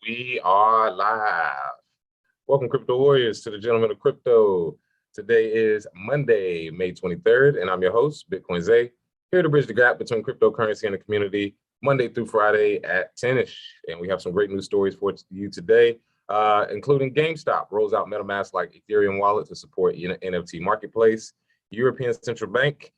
We are live. Welcome, Crypto Warriors, to the Gentlemen of Crypto. Today is Monday, May 23rd, and I'm your host, Bitcoin Zay, here to bridge the gap between cryptocurrency and the community, Monday through Friday at 10-ish. And we have some great news stories for you today, including Gamestop rolls out MetaMask-like Ethereum wallet to support NFT marketplace. European Central Bank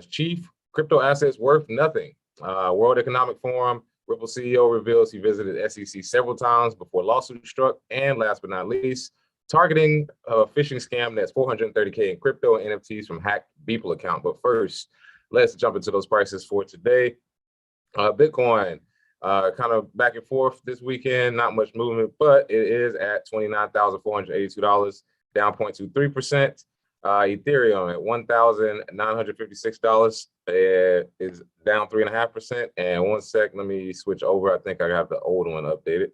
chief, crypto assets worth nothing. World Economic Forum, Ripple CEO reveals he visited SEC several times before lawsuit struck. And last but not least, targeting a phishing scam that's 430K in crypto and NFTs from hacked Beeple account. But first, let's jump into those prices for today. Bitcoin, kind of back and forth this weekend, not much movement, but it is at $29,482, down 0.23%. Ethereum at $1,956 is down 3.5%. And one sec, let me switch over. I think I have the old one updated.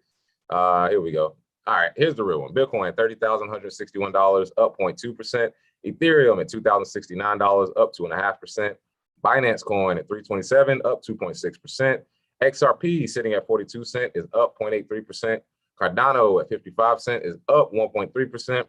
Here we go. All right, here's the real one. Bitcoin $30,161, up 0.2%. Ethereum at $2,069, up 2.5%. Binance Coin at $327, up 2.6%. XRP sitting at 42 cents is up 0.83%. Cardano at 55 cents is up 1.3%.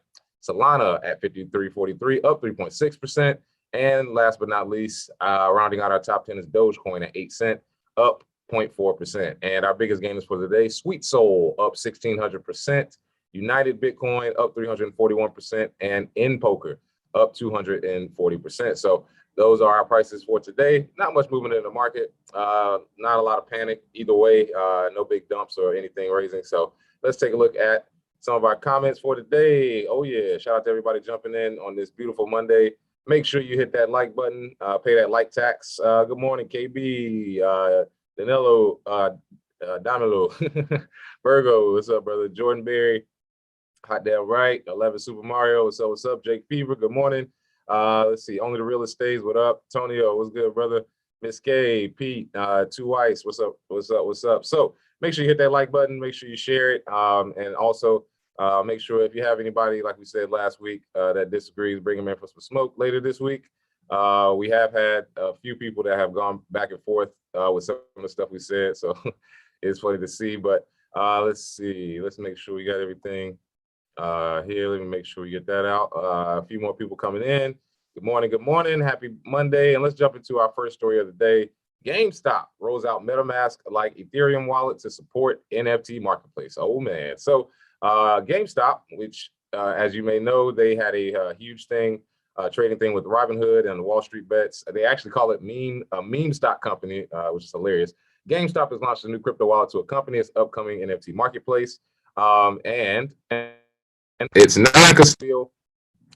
Solana at 53.43, up 3.6%. And last but not least, rounding out our top 10 is Dogecoin at 8 cents, up 0.4%. And our biggest gainers for today, Sweet Soul up 1,600%, United Bitcoin up 341%, and In Poker up 240%. So those are our prices for today. Not much movement in the market, not a lot of panic either way, no big dumps or anything raising. So let's take a look at some of our comments for today. Oh yeah, shout out to everybody jumping in on this beautiful Monday. Make sure you hit that like button, pay that like tax. Good morning, KB, Danilo, Danilo, Virgo, what's up, brother? Jordan Berry, Hot Damn Right, 11 Super Mario, what's up? Jake Fever, good morning. Let's see, Only the Real Estates, what up? Tonio, what's good, brother? Miss K, Pete, Two Ice, what's up? So make sure you hit that like button, make sure you share it, and also make sure if you have anybody, like we said last week, that disagrees, bring them in for some smoke later this week. We have had a few people that have gone back and forth with some of the stuff we said, so it's funny to see. But let's see, let's make sure we got everything here. Let me make sure we get that out. A few more people coming in. Good morning, happy Monday. And let's jump into our first story of the day. GameStop rolls out MetaMask-like Ethereum wallet to support NFT marketplace. Oh man. So GameStop, which as you may know, they had a huge thing, trading thing with Robinhood and the Wall Street bets. They actually call it meme stock company, which is hilarious. GameStop has launched a new crypto wallet to accompany its upcoming NFT marketplace. And it's non-custodial,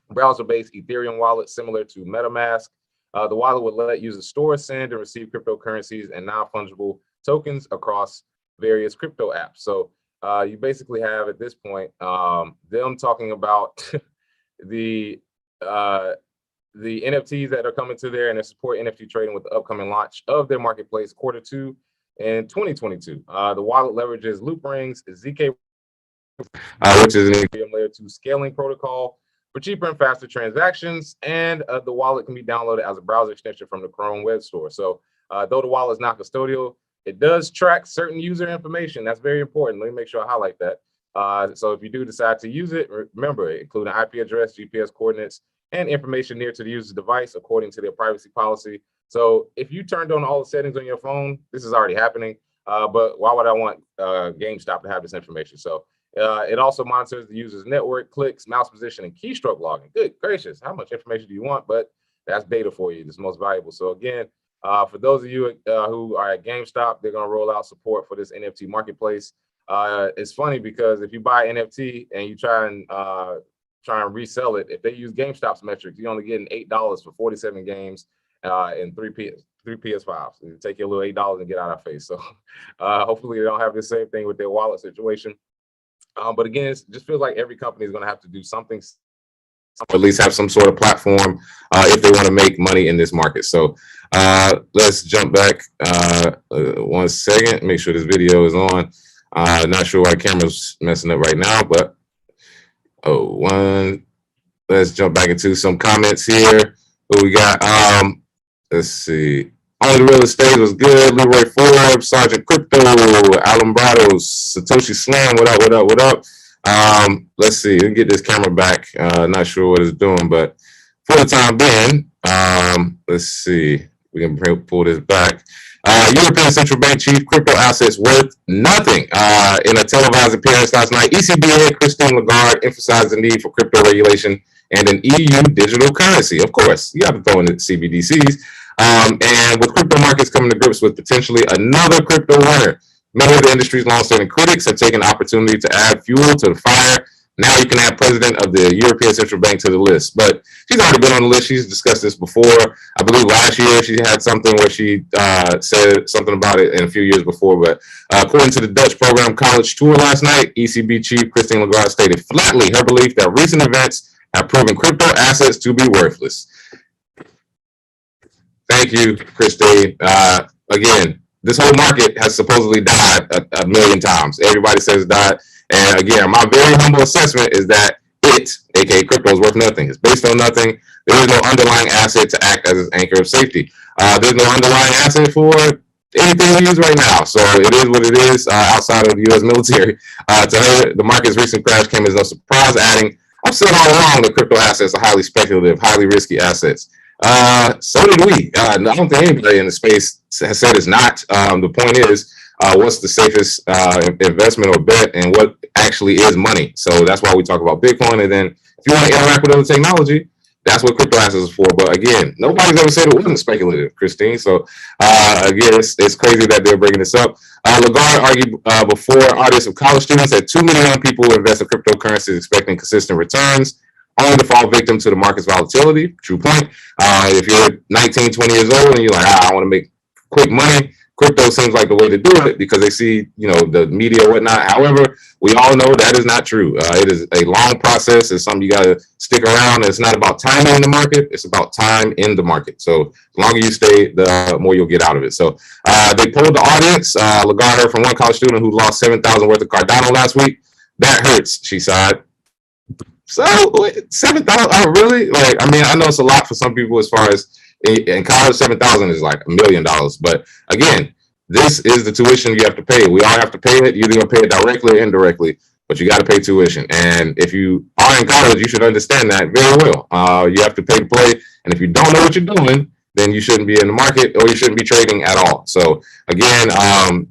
browser-based Ethereum wallet similar to MetaMask. The wallet would let users store, send, and receive cryptocurrencies and non-fungible tokens across various crypto apps. So you basically have at this point them talking about the NFTs that are coming to there and they support NFT trading with the upcoming launch of their marketplace Q2 in 2022. The wallet leverages Loop Rings, ZK, which is an Ethereum layer 2 scaling protocol for cheaper and faster transactions, and the wallet can be downloaded as a browser extension from the Chrome web store. So though the wallet is not custodial, it does track certain user information. That's very important. Let me make sure I highlight that. So if you do decide to use it, remember, including IP address, GPS coordinates, and information near to the user's device according to their privacy policy. So if you turned on all the settings on your phone, this is already happening. But why would I want GameStop to have this information? So it also monitors the user's network, clicks, mouse position, and keystroke logging. Good gracious, how much information do you want? But that's data for you. It's most valuable. So again, for those of you who are at GameStop, they're going to roll out support for this NFT marketplace. It's funny because if you buy NFT and you try and resell it, if they use GameStop's metrics, you're only getting $8 for 47 games and three PS5s. You take your little $8 and get out of our face. So hopefully they don't have the same thing with their wallet situation. But again, it just feels like every company is going to have to do something, or at least have some sort of platform if they want to make money in this market. So let's jump back 1 second, make sure this video is on. Not sure why the camera's messing up right now, but let's jump back into some comments here. What we got? Let's see. Only Real Estate was good. Leroy Forbes, Sergeant Crypto, Alambrados, Satoshi Slam. What up? What up? What up? Let's see. Let me get this camera back. Not sure what it's doing, but for the time being, let's see. We can pull this back. European Central Bank Chief, crypto assets worth nothing. In a televised appearance last night, ECB head Christine Lagarde emphasized the need for crypto regulation and an EU digital currency. Of course, you have to throw in the CBDCs. And with crypto markets coming to grips with potentially another crypto winter, many of the industry's longstanding critics have taken the opportunity to add fuel to the fire. Now you can add president of the European Central Bank to the list. But she's already been on the list. She's discussed this before. I believe last year she had something where she said something about it in a few years before. But according to the Dutch program College Tour last night, ECB Chief Christine Lagarde stated flatly her belief that recent events have proven crypto assets to be worthless. Thank you, Christine. Again, this whole market has supposedly died a million times. Everybody says it died. And again, my very humble assessment is that it, aka crypto, is worth nothing. It's based on nothing. There is no underlying asset to act as an anchor of safety. There's no underlying asset for anything we use right now. So it is what it is outside of the U.S. military. To her, the market's recent crash came as no surprise, adding, I've said all along that crypto assets are highly speculative, highly risky assets. So did we. I don't think anybody in the space has said it's not. The point is, what's the safest investment or bet, and what actually is money? So that's why we talk about Bitcoin. And then if you want to interact with other technology, that's what crypto assets is for. But again, nobody's ever said it wasn't speculative, Christine. So again, it's crazy that they're bringing this up. Lagarde argued before audience of college students that too many young people invest in cryptocurrencies expecting consistent returns, only to fall victim to the market's volatility. True point. If you're 19, 20 years old and you're like, I want to make quick money, crypto seems like the way to do it because they see, the media or whatnot. However, we all know that is not true. It is a long process. It's something you got to stick around. It's not about timing in the market. It's about time in the market. So the longer you stay, the more you'll get out of it. So they polled the audience. Lagarde heard from one college student who lost $7,000 worth of Cardano last week. That hurts, she sighed. So 7,000, really? I know it's a lot for some people as far as in college, 7,000 is like $1 million. But again, this is the tuition you have to pay. We all have to pay it. You're either going to pay it directly or indirectly, but you got to pay tuition. And if you are in college, you should understand that very well. You have to pay to play. And if you don't know what you're doing, then you shouldn't be in the market or you shouldn't be trading at all. So again,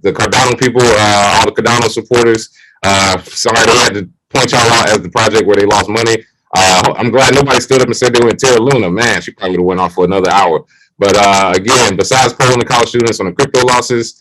the Cardano people, all the Cardano supporters, sorry they had to point y'all out as the project where they lost money. I'm glad nobody stood up and said they were in Terra Luna. Man, she probably would have went off for another hour. But again, besides polling the college students on the crypto losses,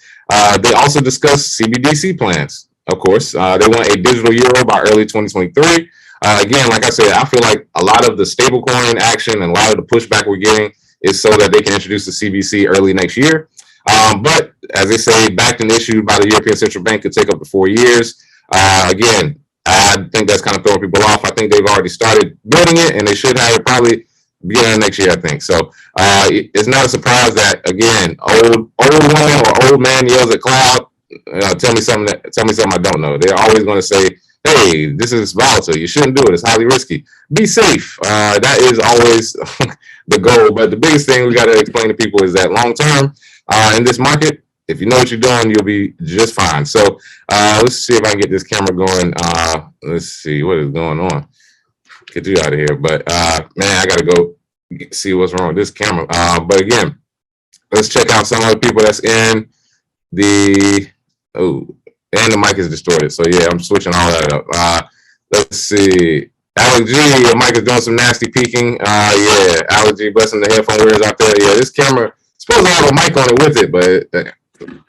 they also discussed CBDC plans. Of course, they want a digital euro by early 2023. Again, like I said, I feel like a lot of the stablecoin action and a lot of the pushback we're getting is so that they can introduce the CBC early next year. But as they say, backed and issued by the European Central Bank could take up to 4 years. Again, I think that's kind of throwing people off. I think they've already started building it, and they should have it probably beginning of next year, I think. So it's not a surprise that, again, old woman or old man yells at cloud, tell me something I don't know. They're always going to say, hey, this is volatile. You shouldn't do it. It's highly risky. Be safe. That is always the goal. But the biggest thing we got to explain to people is that long term in this market, if you know what you're doing, you'll be just fine. So let's see if I can get this camera going. Let's see what is going on. Get you out of here. But man, I got to go see what's wrong with this camera. But again, let's check out some other people that's in the, and the mic is distorted. So yeah, I'm switching all that up. Let's see. Alex G, your mic is doing some nasty peeking. Yeah, Alex G, blessing the headphone wearers out there. Yeah, this camera supposed to have a mic on it with it, but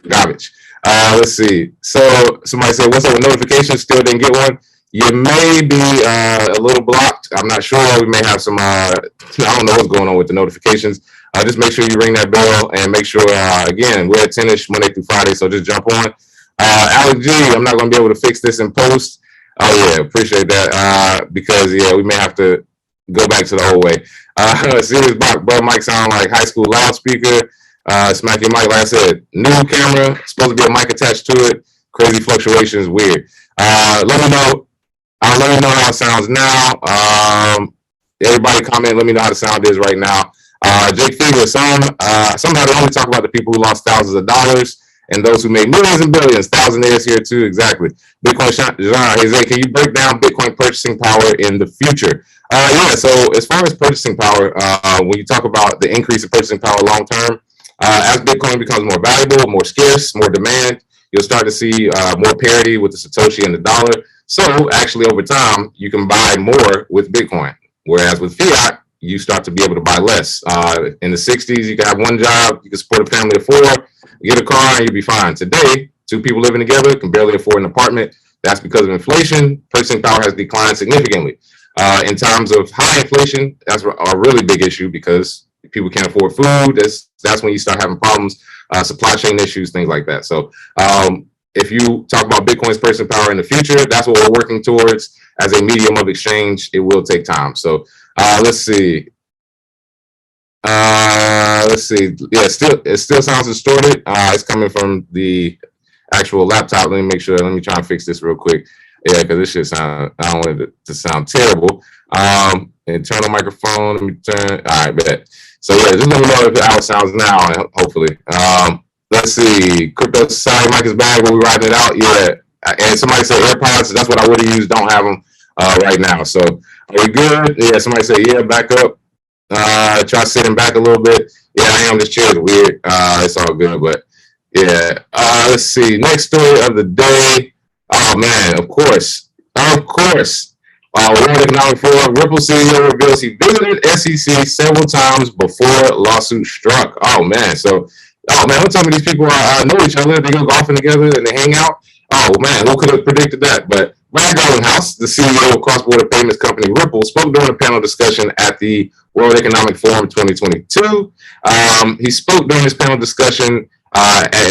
garbage. Let's see. So somebody said, what's up with notifications? Still didn't get one. You may be a little blocked. I'm not sure. We may have some, I don't know what's going on with the notifications. Just make sure you ring that bell and make sure, again, we're at 10-ish Monday through Friday, so just jump on. Alex G, I'm not going to be able to fix this in post. Oh, yeah, appreciate that. Because, yeah, we may have to go back to the old way. Serious bro, mic sound like high school loudspeaker. Smack your mic, like I said, new camera, supposed to be a mic attached to it. Crazy fluctuations, weird. Let me know. I'll let you know how it sounds now. Everybody comment, let me know how the sound is right now. Jake Figure, somehow they only talk about the people who lost thousands of dollars and those who made millions and billions. Thousandaires here too, exactly. Bitcoin, Jose, can you break down Bitcoin purchasing power in the future? Yeah, so as far as purchasing power, when you talk about the increase in purchasing power long term, as Bitcoin becomes more valuable, more scarce, more demand, you'll start to see more parity with the Satoshi and the dollar. So actually over time, you can buy more with Bitcoin. Whereas with fiat, you start to be able to buy less. In the 60s, you could have one job, you can support a family of 4, get a car, and you'll be fine. Today, 2 people living together can barely afford an apartment. That's because of inflation. Purchasing power has declined significantly. In terms of high inflation, that's a really big issue because people can't afford food. That's when you start having problems, supply chain issues, things like that. So if you talk about Bitcoin's purchasing power in the future, that's what we're working towards as a medium of exchange. It will take time. So let's see. Yeah, it still sounds distorted. It's coming from the actual laptop. Let me make sure. Let me try and fix this real quick. Yeah, because this shit sound. I don't want it to sound terrible. Internal microphone. Let me turn. All right, bet. So yeah, just let me know how it sounds now. Hopefully. Let's see. Crypto Society mic is back. When we riding it out, yeah. And somebody said AirPods. That's what I would have used. Don't have them right now. So are we good? Yeah. Somebody said yeah. Back up. Try sitting back a little bit. Yeah, I am. This chair is weird. It's all good, but yeah. Let's see. Next story of the day. Oh man, of course. World Economic Forum. Ripple CEO reveals he visited SEC several times before lawsuit struck. Oh man, don't tell me these people know each other. They go golfing together and they hang out. Oh man, who could have predicted that? But Brad Garlinghouse, the CEO of cross-border payments company Ripple, spoke during a panel discussion at the World Economic Forum 2022. He spoke during this panel discussion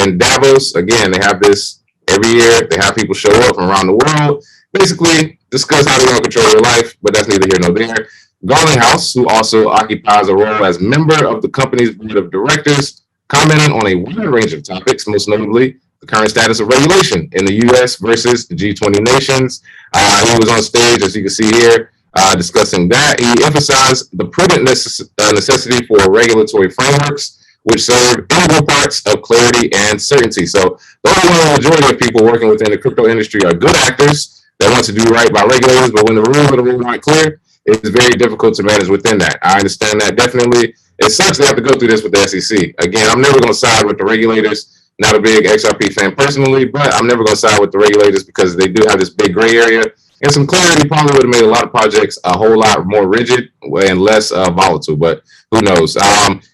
in Davos. Again, they have this every year. They have people show up from around the world, basically discuss how they want to control your life, but that's neither here nor there. Garlinghouse, who also occupies a role as member of the company's board of directors, commented on a wide range of topics, most notably the current status of regulation in the U.S. versus G20 nations. He was on stage, as you can see here, discussing that. He emphasized the prudent necessity for regulatory frameworks, which serve integral parts of clarity and certainty. So the overwhelming majority of people working within the crypto industry are good actors that want to do right by regulators, but when the rules of the road aren't clear, it's very difficult to manage within that. I understand that definitely. It sucks they have to go through this with the SEC. Again, I'm never going to side with the regulators. Not a big XRP fan personally, but I'm never going to side with the regulators because they do have this big gray area. And some clarity probably would have made a lot of projects a whole lot more rigid and less volatile, but who knows?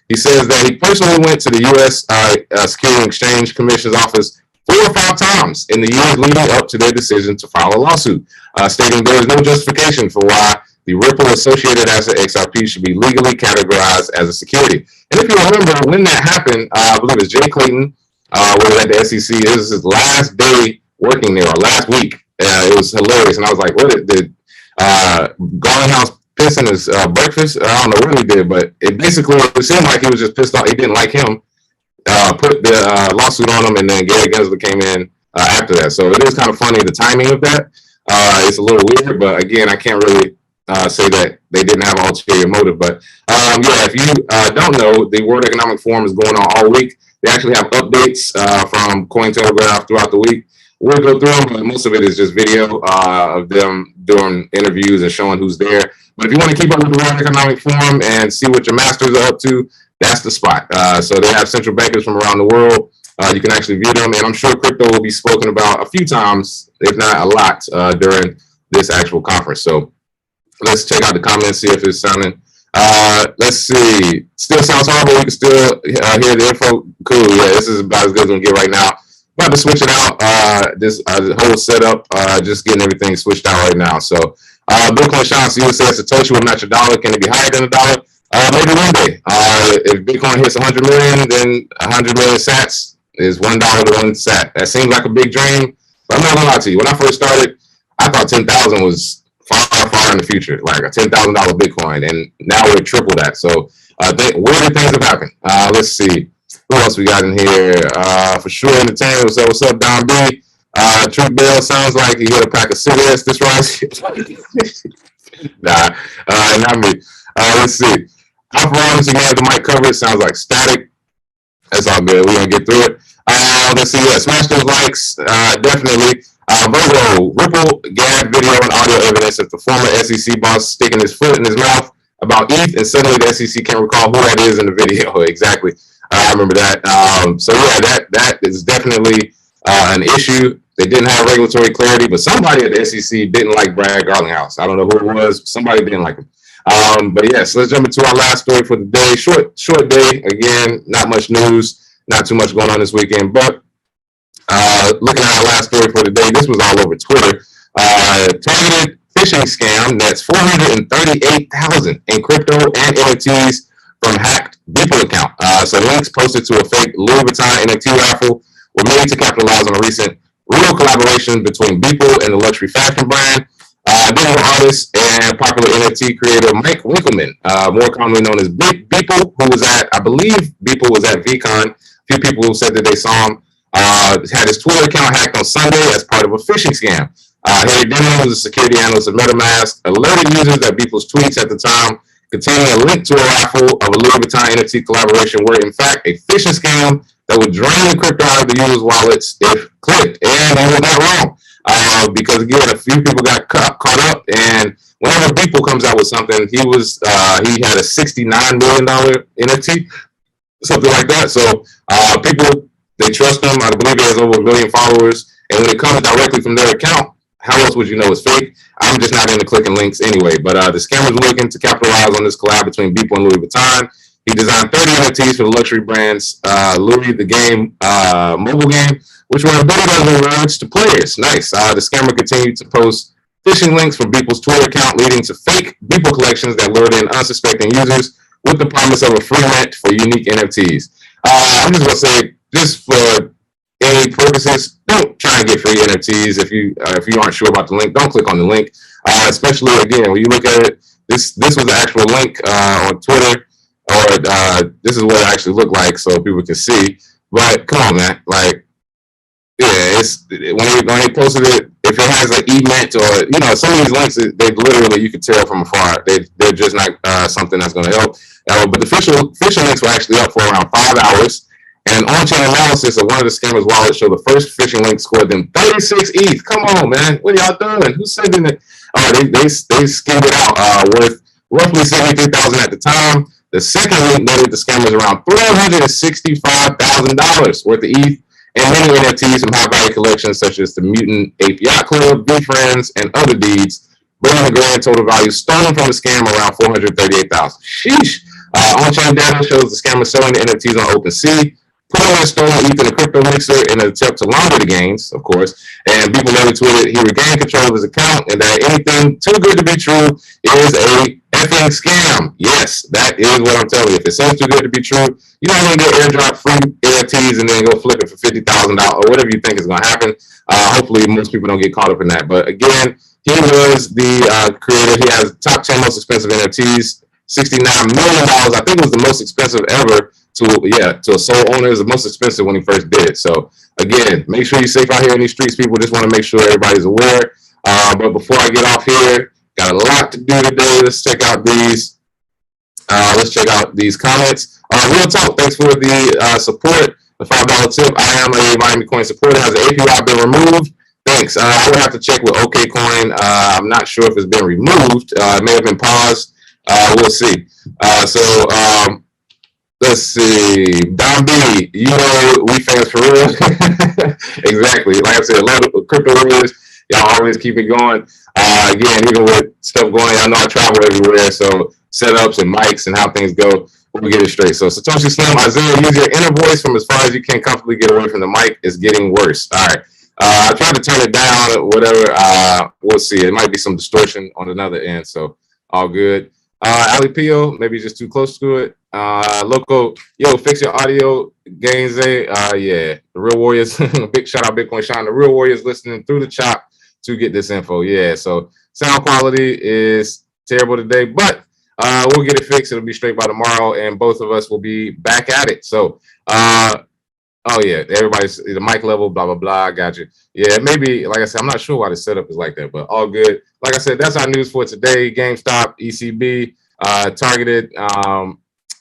He says that he personally went to the U.S. Securities and Exchange Commission's office 4 or 5 times in the years leading up to their decision to file a lawsuit, stating there is no justification for why the Ripple associated asset XRP should be legally categorized as a security. And if you remember, when that happened, I believe it was Jay Clayton, was at the SEC. It was his last day working there, or last week. It was hilarious. And I was like, what did Garlinghouse piss in his breakfast? I don't know what he did, but it seemed like he was just pissed off. He didn't like him. Put the lawsuit on him, and then Gary Gensler came in after that. So it is kind of funny, the timing of that. It's a little weird, but again, I can't really say that they didn't have an ulterior motive. But yeah, if you don't know, the World Economic Forum is going on all week. They actually have updates from Cointelegraph throughout the week. We'll go through them, but most of it is just video of them doing interviews and showing who's there. But if you want to keep up with the World Economic Forum and see what your masters are up to, that's the spot. So they have central bankers from around the world. You can actually view them, and I'm sure crypto will be spoken about a few times, if not a lot, during this actual conference. So let's check out the comments, see if it's sounding. Let's see. Still sounds horrible. We can still hear the info. Cool. Yeah, this is about as good as we can get right now. About to switch it out. This whole setup, just getting everything switched out right now. So Bitcoin Sean, so you said Satoshi will match $1. Can it be higher than $1? Maybe one day. If Bitcoin hits 100 million, then 100 million sats is $1 to 1 sat. That seems like a big dream, but I'm not gonna lie to you. When I first started, I thought 10,000 was far in the future, like a $10,000 Bitcoin, and now we're triple that. So weird things have happened. Let's see. Who else we got in here? For sure, entertainment. So what's up, Don B? Truth Bill sounds like he hit a pack of cigarettes this rise. Nah, not me. Let's see. Alpha again, the mic cover, it sounds like static. That's all good. We're going to get through it. Let's see. Yeah, smash those likes. Definitely. Virgo, Ripple, Gab, video and audio evidence of the former SEC boss sticking his foot in his mouth about ETH, and suddenly the SEC can't recall who that is in the video. Exactly. I remember that. So yeah, that is definitely an issue. They didn't have regulatory clarity, but somebody at the SEC didn't like Brad Garlinghouse. I don't know who it was. Somebody didn't like him. But yes, let's jump into our last story for the day. Short day. Again, not much news, not too much going on this weekend. But looking at our last story for the day, this was all over Twitter. Targeted phishing scam that's $438,000 in crypto and NFTs from hacked Beeple account. So links posted to a fake Louis Vuitton NFT raffle were made to capitalize on a recent real collaboration between Beeple and the luxury fashion brand. Digital artist and popular NFT creator Mike Winkleman, more commonly known as Beeple, who was at, I believe Beeple was at VCon. A few people said that they saw him. Had his Twitter account hacked on Sunday as part of a phishing scam. Harry Denman, who's a security analyst at MetaMask, alerted users that Beeple's tweets at the time containing a link to a raffle of a Louis Vuitton NFT collaboration were in fact a phishing scam that would drain the crypto out of the users' wallets if clicked. And he was not wrong. Because again, a few people got caught up, and whenever Beeple comes out with something, he had a $69 million NFT, something like that. So people, they trust him. I believe he has over 1 million followers, and when it comes directly from their account, how else would you know it's fake? I'm just not into clicking links anyway. But the scammers were looking to capitalize on this collab between Beeple and Louis Vuitton. He designed 30 NFTs for the luxury brands Louis the Game mobile game, which were embedded as rewards to players. Nice. The scammer continued to post phishing links from Beeple's Twitter account, leading to fake Beeple collections that lured in unsuspecting users with the promise of a free rent for unique NFTs. I'm just going to say, just for any purposes, don't try and get free NFTs. If you aren't sure about the link, don't click on the link. Especially, again, when you look at it, this was the actual link on Twitter, or this is what it actually looked like so people can see. But come on, man. Like, yeah, it's when they posted it, if it has like eMint or, you know, some of these links, they literally, you can tell from afar, they're just not something that's going to help. But the phishing links were actually up for around 5 hours. And an on-chain analysis of one of the scammers' wallets showed the first phishing link scored them 36 ETH. Come on, man. What are y'all doing? Who's sending it? They skimmed it out worth roughly $73,000 at the time. The second link netted the scammers around $365,000 worth of ETH and many NFTs from high-value collections such as the Mutant Ape Yacht Club, Bee Friends, and other deeds, bringing the grand total value stolen from the scam around $438,000. Sheesh. On-chain data shows the scammer selling the NFTs on OpenSea, putting in stolen ETH in a crypto mixer in an attempt to launder the gains, of course. And people later tweeted he regained control of his account and that anything too good to be true is a effing scam. Yes, that is what I'm telling you. If it seems too good to be true, you're not going to get airdrop free NFTs and then go flip it for $50,000 or whatever you think is going to happen. Hopefully, most people don't get caught up in that. But again, he was the creator. He has top 10 most expensive NFTs, $69 million. I think it was the most expensive ever to a sole owner. It was the most expensive when he first did it. So again, make sure you're safe out here in these streets, people. Just want to make sure everybody's aware. But before I get off here, got a lot to do today. Let's check out these. Let's check out these comments. Real talk. Thanks for the support. The $5 tip. I am a Miami Coin supporter. Has the APY been removed? Thanks. I would have to check with OKCoin. I'm not sure if it's been removed. It may have been paused. We'll see. Let's see. Don B, you know we fans for real. Exactly. Like I said, a lot of crypto rumors. Y'all always keep it going. Again, even with stuff going, I know I travel everywhere, so setups and mics and how things go, we'll get it straight. So Satoshi Slim, Isaiah, use your inner voice from as far as you can comfortably get away from the mic. It's getting worse. All right. I tried to turn it down or whatever. We'll see. It might be some distortion on another end, so all good. Ali Pio, maybe just too close to it. Loco, yo, fix your audio gains. Yeah, the Real Warriors. Big shout out Bitcoin Shine. The Real Warriors listening through the chop to get this info. Yeah, so sound quality is terrible today, but we'll get it fixed. It'll be straight by tomorrow, and both of us will be back at it. So, oh yeah, everybody's the mic level, blah blah blah. I got you. Yeah, maybe like I said, I'm not sure why the setup is like that, but all good. Like I said, that's our news for today. GameStop, ECB, targeted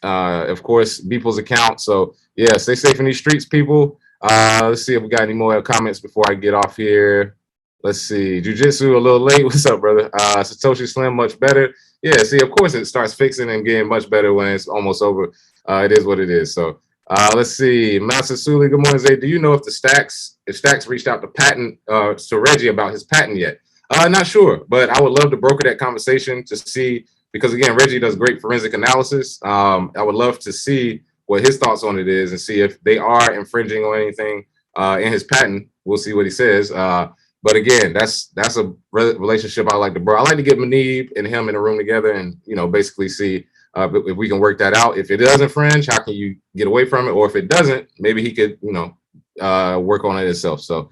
Of course, Beeple's account. So yeah, stay safe in these streets, people. Let's see if we got any more comments before I get off here. Let's see. Jiu-Jitsu a little late. What's up, brother? Satoshi Slim much better. Yeah, see, of course it starts fixing and getting much better when it's almost over. It is what it is. So let's see. Masasuli, good morning, Zay. Do you know if Stacks reached out to Reggie about his patent yet? Not sure, but I would love to broker that conversation to see, because again, Reggie does great forensic analysis. I would love to see what his thoughts on it is and see if they are infringing on anything in his patent. We'll see what he says. But again, that's a relationship I like to bro. I like to get Manib and him in a room together and, you know, basically see if we can work that out. If it does infringe, how can you get away from it? Or if it doesn't, maybe he could, you know, work on it himself. So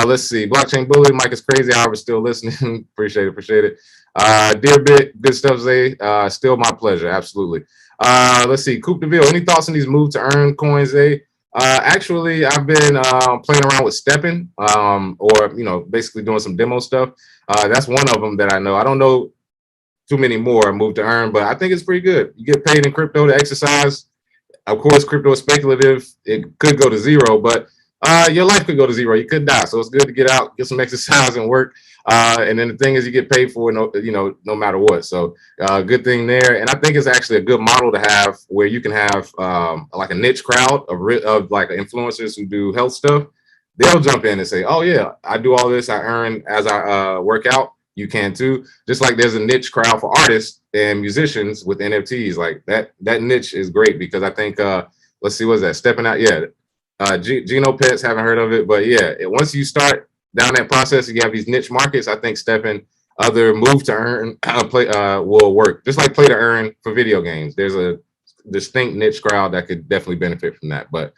let's see. Blockchain Bully, Mike is crazy. However, still listening. Appreciate it. Dear Bit, good stuff, Zay. Still my pleasure. Absolutely. Let's see. Coupe DeVille, any thoughts on these move to earn coins, Zay? Actually, I've been playing around with stepping, or, you know, basically doing some demo stuff. That's one of them that I know. I don't know too many more move to earn, but I think it's pretty good. You get paid in crypto to exercise. Of course, crypto is speculative. It could go to zero, but your life could go to zero. You could die. So it's good to get out, get some exercise and work. And then the thing is, you get paid for it, no matter what. So good thing there. And I think it's actually a good model to have where you can have like a niche crowd of like influencers who do health stuff. They'll jump in and say, oh yeah, I do all this. I earn as I work out. You can too. Just like there's a niche crowd for artists and musicians with NFTs. Like that niche is great, because I think, let's see, what's that? Stepping Out. Yeah. Geno Pets, haven't heard of it, but yeah, once you start down that process, you have these niche markets. I think stepping other move to earn will work. Just like play to earn for video games. There's a distinct niche crowd that could definitely benefit from that. But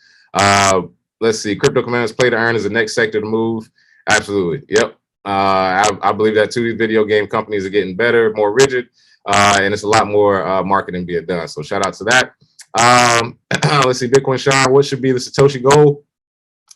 let's see, crypto commanders, play to earn is the next sector to move. Absolutely. Yep. I believe that too. These video game companies are getting better, more rigid, and it's a lot more marketing being done. So shout out to that. Let's see, Bitcoin Sean, what should be the Satoshi goal?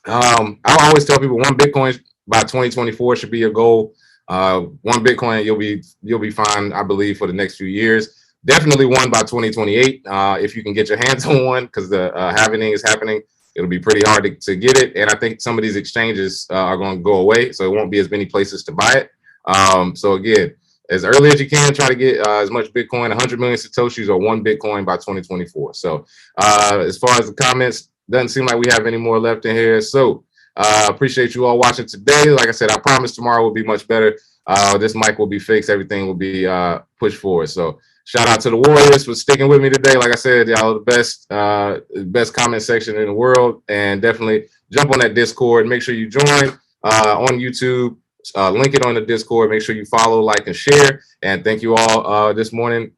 I always tell people 1 Bitcoin by 2024 should be your goal. 1 Bitcoin, you'll be fine, I believe, for the next few years. Definitely 1 by 2028. If you can get your hands on one, because the halving is happening, it'll be pretty hard to get it. And I think some of these exchanges are going to go away, so it won't be as many places to buy it. So again, as early as you can, try to get as much Bitcoin, 100 million Satoshis or 1 Bitcoin by 2024. So as far as the comments, doesn't seem like we have any more left in here. So appreciate you all watching today. Like I said, I promise tomorrow will be much better. This mic will be fixed. Everything will be pushed forward. So shout out to the Warriors for sticking with me today. Like I said, y'all are the best comment section in the world. And definitely jump on that Discord. Make sure you join on YouTube. Link it on the Discord. Make sure you follow, like, and share. And thank you all this morning.